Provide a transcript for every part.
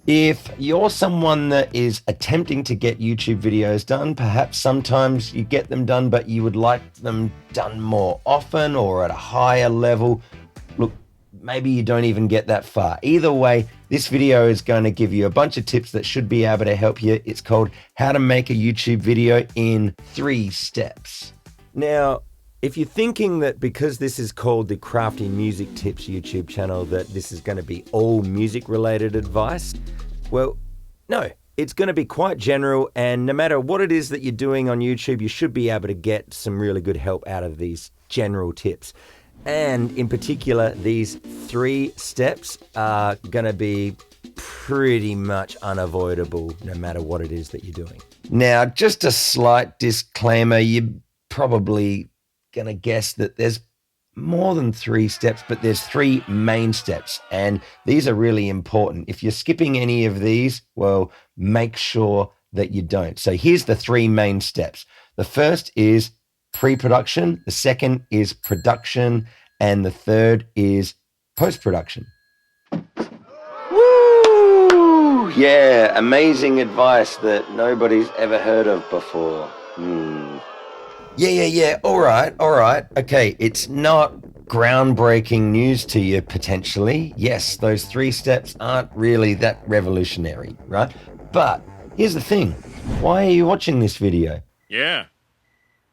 If you're someone that is attempting to get YouTube videos done, perhaps sometimes you get them done, but you would like them done more often or at a higher level. Look, maybe you don't even get that far. Either way, this video is going to give you a bunch of tips that should be able to help you. It's called How to Make a YouTube Video in 3 Steps. Now, if you're thinking that because this is called the Crafty Music Tips YouTube channel, that this is going to be all music related advice, well, no, it's going to be quite general, and no matter what it is that you're doing on YouTube, you should be able to get some really good help out of these general tips. And in particular, these 3 steps are going to be pretty much unavoidable no matter what it is that you're doing. Now, just a slight disclaimer, you're probably going to guess that there's more than 3 steps, but there's 3 main steps, and these are really important. If you're skipping any of these, well, make sure that you don't. So here's the 3 main steps. The first is pre-production, the second is production, and the third is post-production. Woo! Yeah, amazing advice that nobody's ever heard of before. Yeah. All right. Okay, it's not groundbreaking news to you, potentially. Yes, those 3 steps aren't really that revolutionary, right? But here's the thing. Why are you watching this video? Yeah.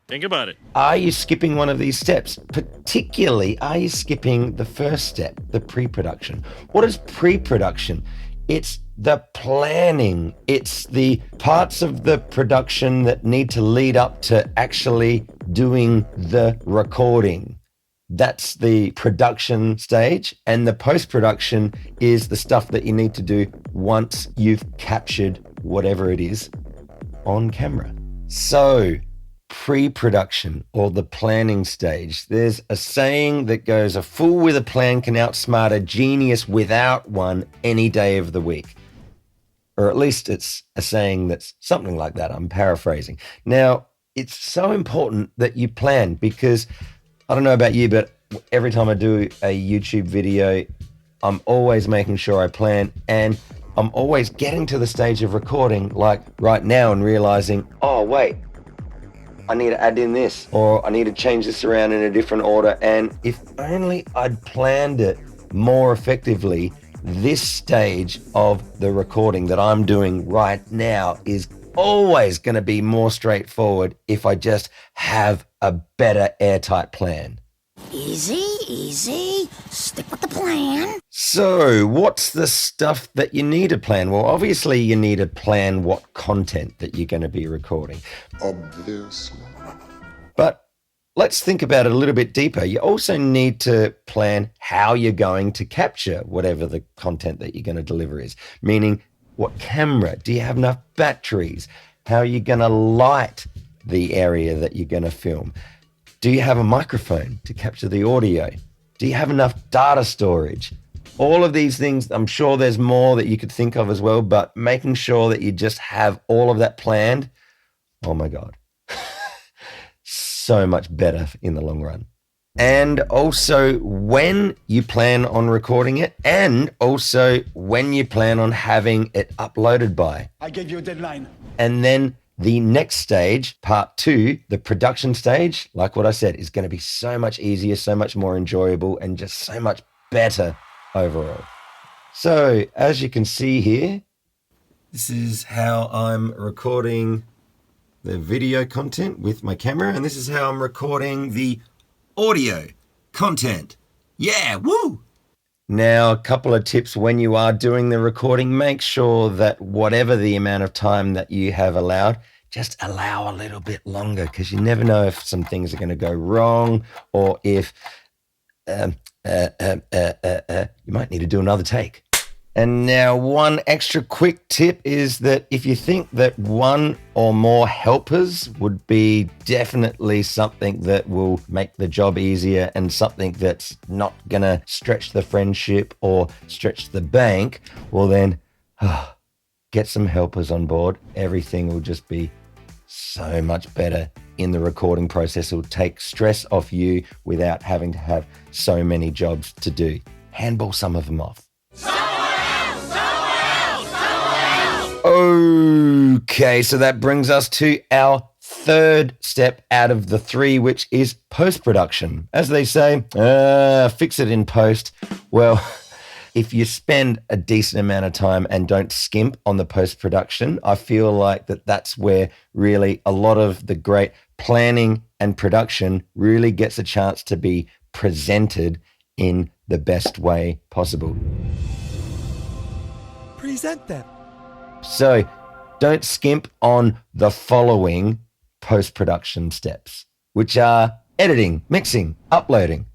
Think about it. Are you skipping one of these steps? Particularly, are you skipping the first step, the pre-production? What is pre-production? It's the planning. It's the parts of the production that need to lead up to actually doing the recording. That's the production stage. And the post-production is the stuff that you need to do once you've captured whatever it is on camera. So, pre-production, or the planning stage. There's a saying that goes, a fool with a plan can outsmart a genius without one any day of the week. Or at least it's a saying that's something like that. I'm paraphrasing. Now, it's so important that you plan, because I don't know about you, but every time I do a YouTube video, I'm always making sure I plan, and I'm always getting to the stage of recording, like right now, and realizing, oh, wait, I need to add in this, or I need to change this around in a different order. And if only I'd planned it more effectively, this stage of the recording that I'm doing right now is always going to be more straightforward if I just have a better airtight plan. Easy. Stick with the plan. So what's the stuff that you need to plan? Well, obviously you need to plan what content that you're going to be recording. Obviously. But let's think about it a little bit deeper. You also need to plan how you're going to capture whatever the content that you're going to deliver is. Meaning, what camera? Do you have enough batteries? How are you going to light the area that you're going to film? Do you have a microphone to capture the audio? Do you have enough data storage? All of these things, I'm sure there's more that you could think of as well, but making sure that you just have all of that planned, oh my God, so much better in the long run. And also when you plan on recording it, and also when you plan on having it uploaded by. I gave you a deadline. And then the next stage, part 2, the production stage, like what I said, is going to be so much easier, so much more enjoyable, and just so much better overall. So as you can see here, this is how I'm recording the video content with my camera, and this is how I'm recording the audio content. Yeah, woo! Now, a couple of tips when you are doing the recording, make sure that whatever the amount of time that you have allowed, just allow a little bit longer, because you never know if some things are going to go wrong, or if you might need to do another take. And now one extra quick tip is that if you think that one or more helpers would be definitely something that will make the job easier and something that's not going to stretch the friendship or stretch the bank, well then, get some helpers on board. Everything will just be so much better in the recording process. It will take stress off you without having to have so many jobs to do. Handball some of them off. Somewhere else! Okay, so that brings us to our third step out of the three, which is post-production. As they say, fix it in post. Well, if you spend a decent amount of time and don't skimp on the post-production, I feel like that's where really a lot of the great planning and production really gets a chance to be presented in the best way possible. Present them. So don't skimp on the following post-production steps, which are editing, mixing, uploading.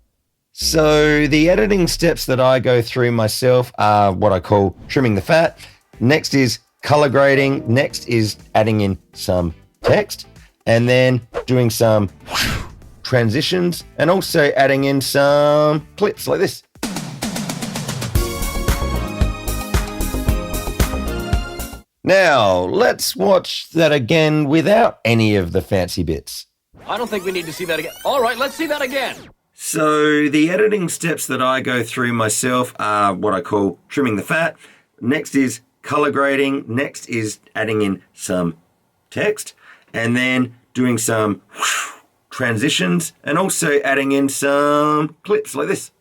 So the editing steps that I go through myself are what I call trimming the fat. Next is color grading. Next is adding in some text and then doing some transitions and also adding in some clips like this. Now, let's watch that again without any of the fancy bits. I don't think we need to see that again. All right, let's see that again. So the editing steps that I go through myself are what I call trimming the fat. Next is color grading. Next is adding in some text and then doing some transitions and also adding in some clips like this.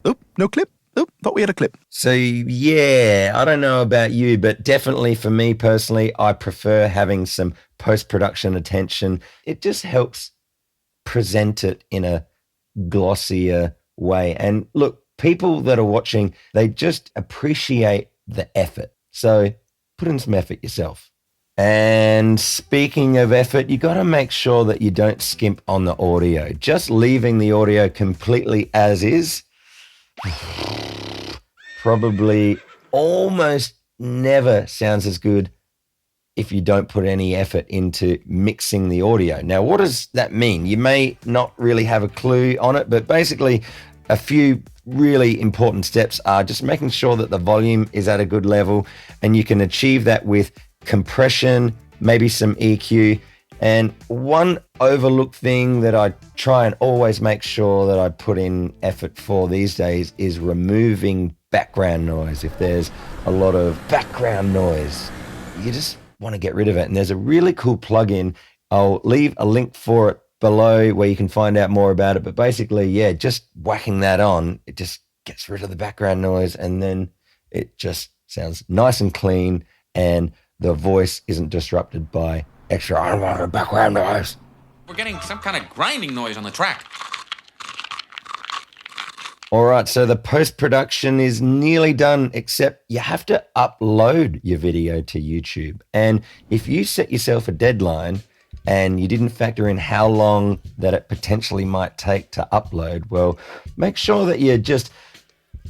Oop, no clip. Oop, thought we had a clip. So yeah, I don't know about you, but definitely for me personally, I prefer having some post-production attention. It just helps present it in a glossier way. And look, people that are watching, they just appreciate the effort. So put in some effort yourself. And speaking of effort, you got to make sure that you don't skimp on the audio. Just leaving the audio completely as is probably almost never sounds as good if you don't put any effort into mixing the audio. Now, what does that mean? You may not really have a clue on it, but basically a few really important steps are just making sure that the volume is at a good level, and you can achieve that with compression, maybe some EQ. And one overlooked thing that I try and always make sure that I put in effort for these days is removing background noise. If there's a lot of background noise, you just want to get rid of it. And there's a really cool plugin. I'll leave a link for it below where you can find out more about it. But basically, yeah, just whacking that on, it just gets rid of the background noise, and then it just sounds nice and clean, and the voice isn't disrupted by extra background noise. We're getting some kind of grinding noise on the track. All right, so the post-production is nearly done, except you have to upload your video to YouTube. And if you set yourself a deadline and you didn't factor in how long that it potentially might take to upload, well, make sure that you just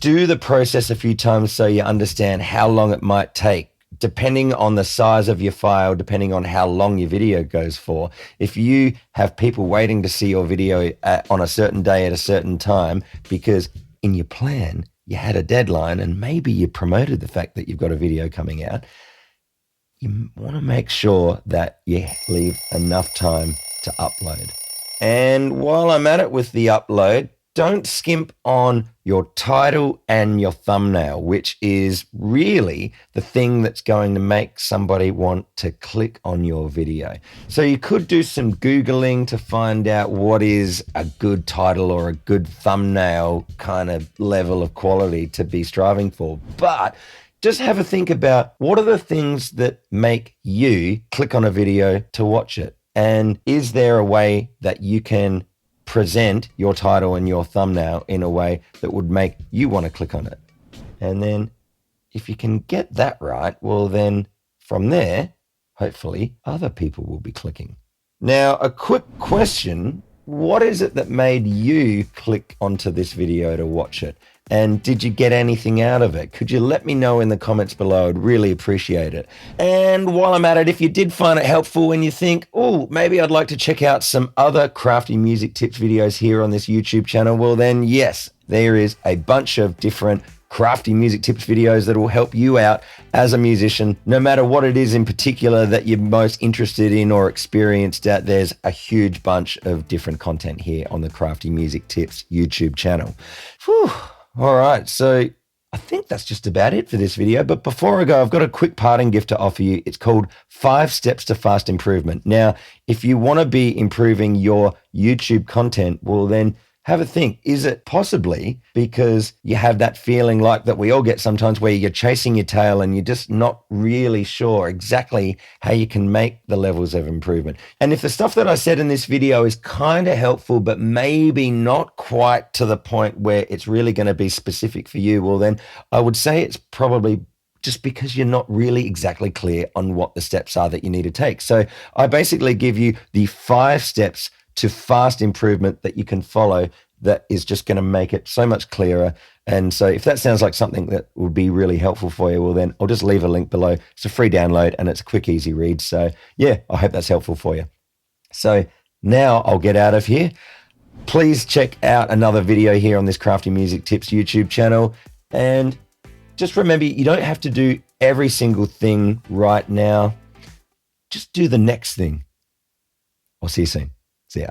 do the process a few times so you understand how long it might take, depending on the size of your file, depending on how long your video goes for. If you have people waiting to see your video on a certain day at a certain time, because in your plan, you had a deadline and maybe you promoted the fact that you've got a video coming out, you want to make sure that you leave enough time to upload. And while I'm at it with the upload, don't skimp on your title and your thumbnail, which is really the thing that's going to make somebody want to click on your video. So you could do some Googling to find out what is a good title or a good thumbnail kind of level of quality to be striving for. But just have a think about what are the things that make you click on a video to watch it? And is there a way that you can present your title and your thumbnail in a way that would make you want to click on it? And then if you can get that right, well then from there, hopefully other people will be clicking. Now, a quick question. What is it that made you click onto this video to watch it? And did you get anything out of it? Could you let me know in the comments below? I'd really appreciate it. And while I'm at it, if you did find it helpful and you think, oh, maybe I'd like to check out some other crafty music tips videos here on this YouTube channel, well then, yes, there is a bunch of different crafty music tips videos that will help you out as a musician, no matter what it is in particular that you're most interested in or experienced at. There's a huge bunch of different content here on the Crafty Music Tips YouTube channel. Whew. All right, so I think look, that's just about it for this video. But before I go, I've got a quick parting gift to offer you. It's called 5 Steps to Fast Improvement. Now, if you want to be improving your YouTube content, well, then have a think. Is it possibly because you have that feeling like that we all get sometimes where you're chasing your tail and you're just not really sure exactly how you can make the levels of improvement? And if the stuff that I said in this video is kind of helpful, but maybe not quite to the point where it's really going to be specific for you, well, then I would say it's probably just because you're not really exactly clear on what the steps are that you need to take. So I basically give you the 5 steps to fast improvement that you can follow that is just going to make it so much clearer. And so if that sounds like something that would be really helpful for you, well, then I'll just leave a link below. It's a free download and it's a quick, easy read. So yeah, I hope that's helpful for you. So now I'll get out of here. Please check out another video here on this Crafty Music Tips YouTube channel. And just remember, you don't have to do every single thing right now. Just do the next thing. I'll see you soon. See ya.